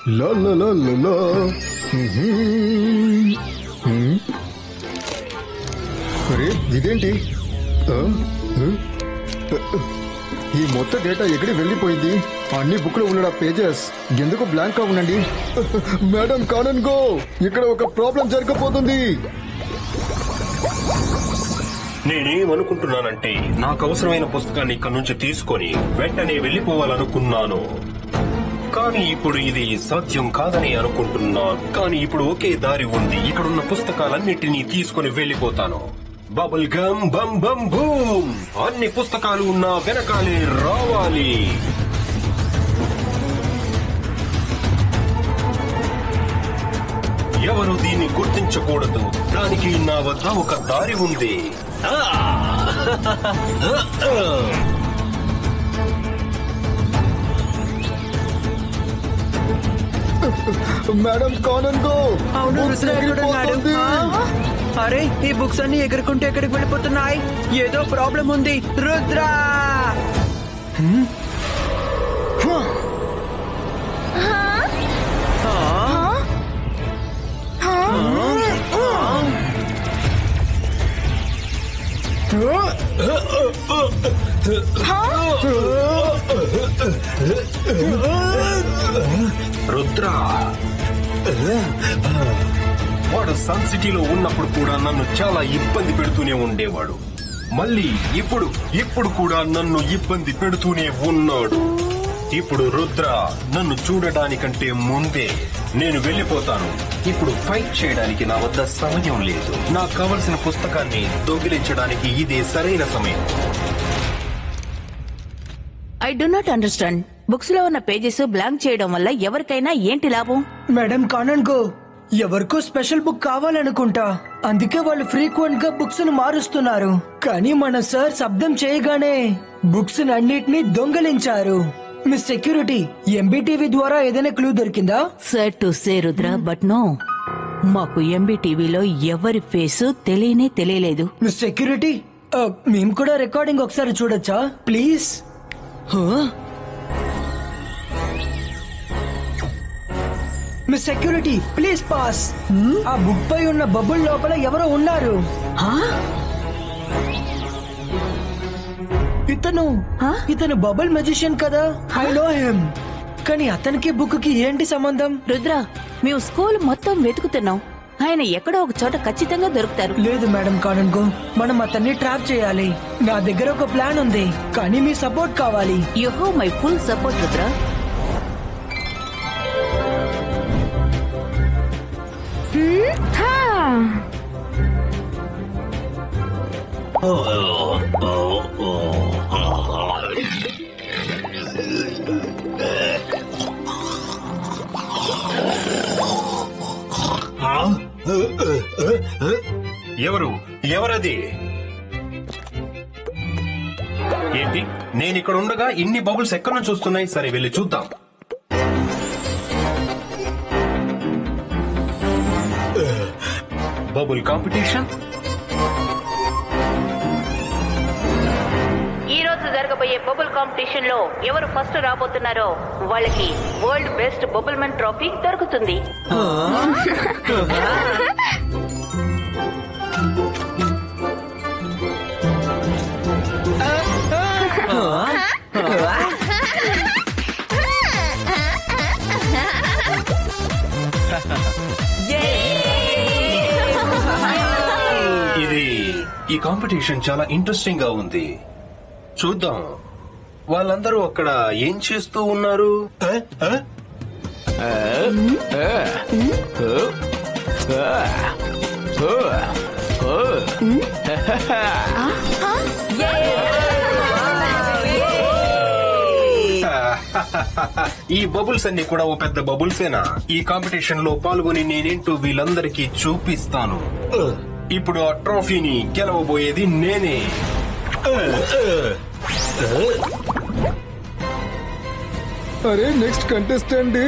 లా లా లా లా లా. అరే ఇదేంటి? ఆ? ఈ మొత్తం డేటా ఎక్కడి వెళ్ళిపోయింది? అన్ని బుక్ లో ఉన్న పేజెస్ ఎందుకు బ్లాంక్ గా ఉండండి? మేడం కానన్ గో, ఇక్కడ ఒక ప్రాబ్లం జరగబోతుంది. నేనేమనుకుంటున్నానంటే నాకు అవసరమైన పుస్తకాన్ని ఇక్కడ నుంచి తీసుకొని వెంటనే వెళ్లిపోవాలనుకున్నాను. కానీ ఇప్పుడు ఇది సాధ్యం కాదని అనుకుంటున్నాను. కానీ ఇప్పుడు ఒకే దారి ఉంది. ఇక్కడున్న పుస్తకాలన్నిటినీ తీసుకుని వెళ్లిపోతాను. Bubble gum bum bum boom. అన్ని పుస్తకాలు ఉన్న వెనకాలే రావాలి. ఎవరు దీన్ని గుర్తించకూడదు. దానికి నా వద్ద ఒక దారి ఉంది. మేడం కానన్ గో, అవును, books రుద్ర ఎక్కడున్నాడు? ఎగిరిపోతుంది. అరే, ఈ బుక్స్ అన్ని ఎగురుకుంటూ ఎక్కడికి వెళ్ళిపోతున్నాయి? ఏదో ప్రాబ్లం ఉంది. రుద్ర రుద్ర, వాడు సన్ సిటీలో ఉన్నప్పుడు కూడా నన్ను చాలా ఇబ్బంది పెడుతూనే ఉండేవాడు. మళ్ళీ ఇప్పుడు కూడా నన్ను ఇబ్బంది పెడుతూనే ఉన్నాడు. ఇప్పుడు రుద్ర నన్ను చూడడానికంటే ముందే నేను వెళ్లిపోతాను. ఇప్పుడు ఫైట్ చేయడానికి నా వద్ద సమయం లేదు. నాకు కావలసిన పుస్తకాన్ని దొంగిలించడానికి ఇదే సరైన సమయం. I do not understand. Books లో ఉన్న పేజెస్ బ్లాంక్ చేయడం వల్ల ఎవరికైనా ఏంటి లాభం? మేడం కానన్ గో, ఎవరికో స్పెషల్ బుక్ కావాలనుకుంటా. అందుకే వాళ్ళు ఫ్రీక్వెంట్ గా బుక్స్ ను మారుస్తున్నారు. కానీ మన సార్ శబ్దం చేయగానే బుక్స్ అన్నిటినీ దొంగలించారు. మిస్ సెక్యూరిటీ, ఎంబీటీవీ ద్వారా ఏదైనా క్లూ దొరికిందా? Sir to say Rudra, but no, మాకు ఎంబీటీవీలో ఎవరి ఫేసు తెలియలేదు. మిస్ సెక్యూరిటీ, మేము కూడా రికార్డింగ్ ఒకసారి చూడొచ్చా please? Miss security please pass. ఆ బుక్ పై ఉన్న బబుల్ లోపల ఎవరో ఉన్నారు. ఇతను బబుల్ మెజిషియన్ కదా, ఐ నో హిమ్. కానీ అతనికి బుక్ కి ఏంటి సంబంధం? రుద్ర, మేము స్కూల్ మొత్తం వెతుకుతున్నాం. ఆయన ఎక్కడో ఒక చోట ఖచ్చితంగా దొరుకుతారు. లేదు మేడం కానన్ గో, మనం అతన్ని ట్రాప్ చేయాలి. నా దగ్గర ఒక ప్లాన్ ఉంది, కానీ మీ సపోర్ట్ కావాలి. You have my full support Rudra. ఎవరది? ఏంటి, నేనిక్కడ ఉండగా ఇన్ని బబుల్స్ ఎక్కడి నుంచి వస్తున్నాయి? సరే, వెళ్ళి చూద్దాం. Bubble competition. ఈ రోజు జరగబోయే బబుల్ కాంపిటీషన్ లో ఎవరు ఫస్ట్ రాబోతున్నారో వాళ్ళకి world best bubble men trophy దొరుకుతుంది. ఈ కాంపిటీషన్ చాలా ఇంట్రెస్టింగ్ గా ఉంది. చూద్దాం వాళ్ళందరూ అక్కడ ఏం చేస్తూ ఉన్నారు. ఈ బబుల్స్ అన్ని కూడా ఓ పెద్ద బబుల్సేనా? ఈ కాంపిటీషన్ లో పాల్గొని నేనేంటో వీళ్ళందరికీ చూపిస్తాను. ఇప్పుడు ఆ ట్రోఫీని గెలవబోయేది నేనే. అరే next contestant.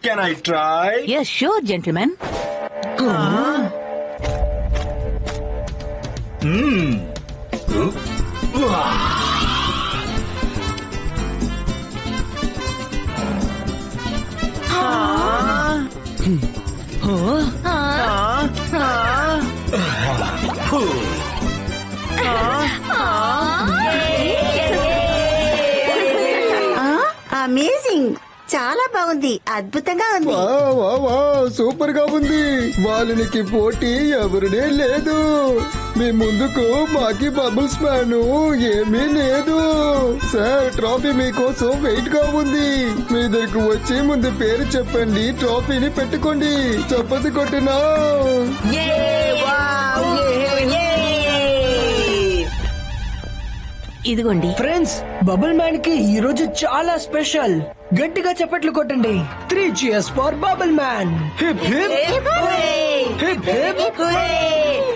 Can I try? Yes, sure, gentlemen. Amazing, చాలా బాగుంది, అద్భుతంగా ఉంది. సూపర్ గా ఉంది. వాళ్ళకి పోటీ ఎవరినే లేదు. మీ ముందుకు మాకి బబుల్స్ మ్యాన్ ఏమీ లేదు. సార్, ట్రోఫీ మీకోసం వెయిట్ గా ఉంది. మీ దగ్గరకు వచ్చి ముందు పేరు చెప్పండి, ట్రోఫీని పెట్టుకోండి. చప్పతి కొట్టినా ఇదిగోండి. ఫ్రెండ్స్, బబుల్ మ్యాన్ కి ఈ రోజు చాలా స్పెషల్. గట్టిగా చప్పట్లు కొట్టండి. 3 cheers for bubble man. Hip hip hip hip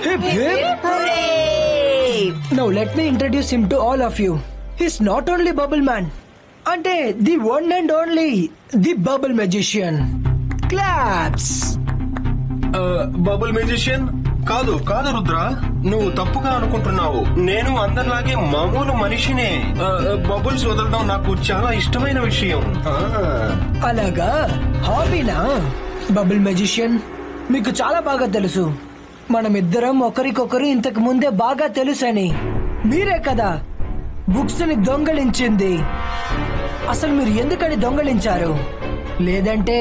hip hip. Now let me introduce him to all of you. He's not only bubble man, అంటే the one and only the bubble magician. Claps. Bubble musician కాదు కాదు రుద్ర, నువ్వు తప్పుగా అనుకుంటున్నావు. నేను అందరిలాగే మామూలు మనిషినే. బబుల్స్ వదలడం నాకు చాలా ఇష్టమైన విషయం. అలాగా, హాబీనా? బబుల్ మెజిషియన్, మీకు చాలా బాగా తెలుసు మనమిద్దరం ఒకరికొకరు ఇంతకు ముందే బాగా తెలుసని. మీరే కదా బుక్స్ ని దొంగలించింది. అసలు మీరు ఎందుకని దొంగలించారు? లేదంటే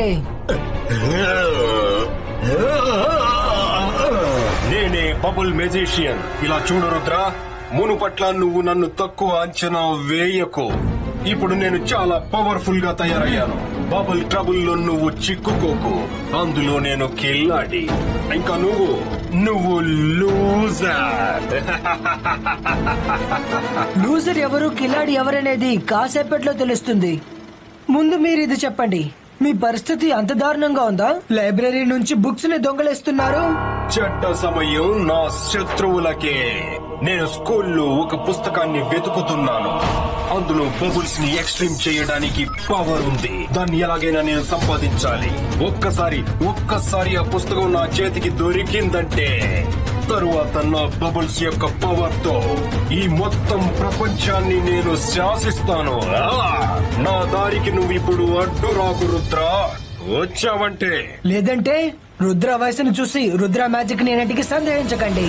నేనే బబుల్ మెజిషియన్. ఇలా చూడు రుద్ర, మునుపట్ల నువ్వు నన్ను తక్కువ అంచనా వేయకు. ఇప్పుడు నేను చాలా పవర్ఫుల్ గా తయారయ్యాను. బబుల్ ట్రబుల్ లో నువ్వు చిక్కుకోకు. అందులో నేను కిల్లాడి. ఇంకా నువ్వు లూజర్. లూజర్ ఎవరు, కిలాడి ఎవరనేది కాసేపట్లో తెలుస్తుంది. ముందు మీరు ఇది చెప్పండి, మీ పరిస్థితి అంత దారుణంగా ఉందా? లైబ్రరీ నుంచి బుక్స్ ని దొంగలిస్తున్నారు. చెడ్డ సమయం నా శత్రువులకే. నేను స్కూల్లో ఒక పుస్తకాన్ని వెతుకుతున్నాను. అందులో బబుల్స్ ని ఎక్స్ట్రీమ్ చేయడానికి పవర్ ఉంది. దాన్ని ఎలాగైనా నేను సంపాదించాలి. ఒక్కసారి ఆ పుస్తకం నా చేతికి దొరికిందంటే తరువాత నా బబుల్స్ యొక్క పవర్ తో ఈ మొత్తం ప్రపంచాన్ని నేను శాసిస్తాను. నా దారికి నువ్వు ఇప్పుడు అడ్డు రాకు రుద్ర. వచ్చావంటే లేదంటే రుద్ర వయసును చూసి రుద్ర మ్యాజిక్ నేనటికి సందేహించకండి.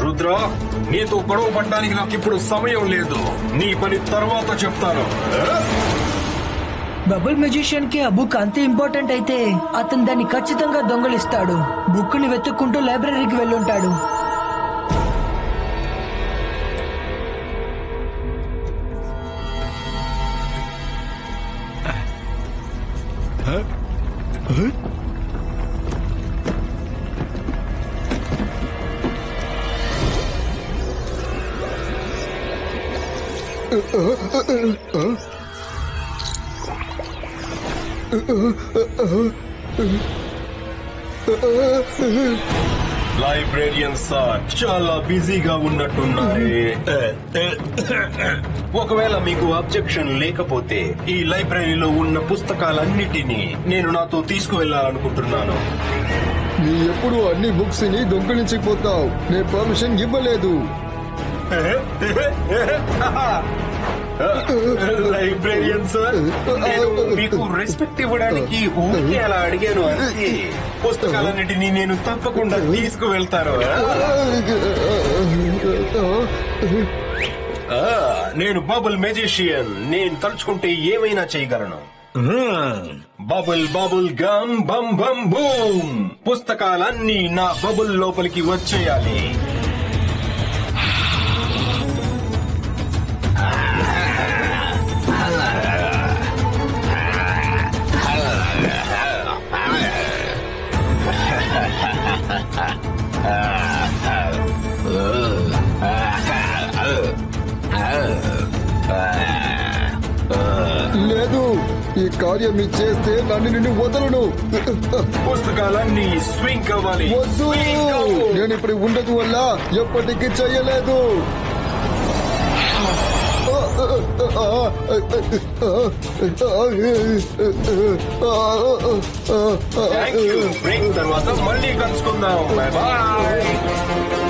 రుద్ర, నీతో గొడవ పడ్డానికి నాకు ఇప్పుడు సమయం లేదు. నీ పని తర్వాత చెప్తాను. బబుల్ మెజిషియన్ కి ఆ బుక్ అంత ఇంపార్టెంట్ అయితే అతను దాన్ని ఖచ్చితంగా దొంగలిస్తాడు. బుక్ ని వెతుక్కుంటూ లైబ్రరీకి వెళ్ళుంటాడు. లైబ్రేరియన్ సార్ చాలా బిజీగా ఉన్నట్టున్నారే. ఒకవేళ మీకు అబ్జెక్షన్ లేకపోతే ఈ లైబ్రరీలో ఉన్న పుస్తకాలన్నిటినీ నేను నాతో తీసుకువెళ్లాలనుకుంటున్నాను. నీ ఎప్పుడు అన్ని బుక్స్ ని దొంగిలించిపోతావు. నేను పర్మిషన్ ఇవ్వలేదు. లైబ్రేరియన్ సార్, నేను మీకు రెస్పెక్ట్ ఇవ్వడానికి ఊరికే అలా అడిగాను అంతే. పుస్తకాలన్నిటినీ నేను తప్పకుండా తీసుకువెళ్తాను. నేను బబుల్ మెజిషియన్. నేను తలుచుకుంటే ఏమైనా చేయగలను. Bubble bubble gum bum bum boom. పుస్తకాలన్నీ నా బబుల్ లోపలికి వచ్చేయాలి. లేదు, ఈ కార్యం మీరు చేస్తే నన్ను నిన్ను వదలను. పుస్తకాలన్నీ స్వింగ్ అవ్వాలి. వద్దు, Swing అవ్వు. నేను ఇప్పుడు ఉండదు వల్ల ఎప్పటికీ చెయ్యలేదు. Thank you. బ్రేక్ తర్వాత మళ్ళీ కలుసుకుందాం. Bye bye.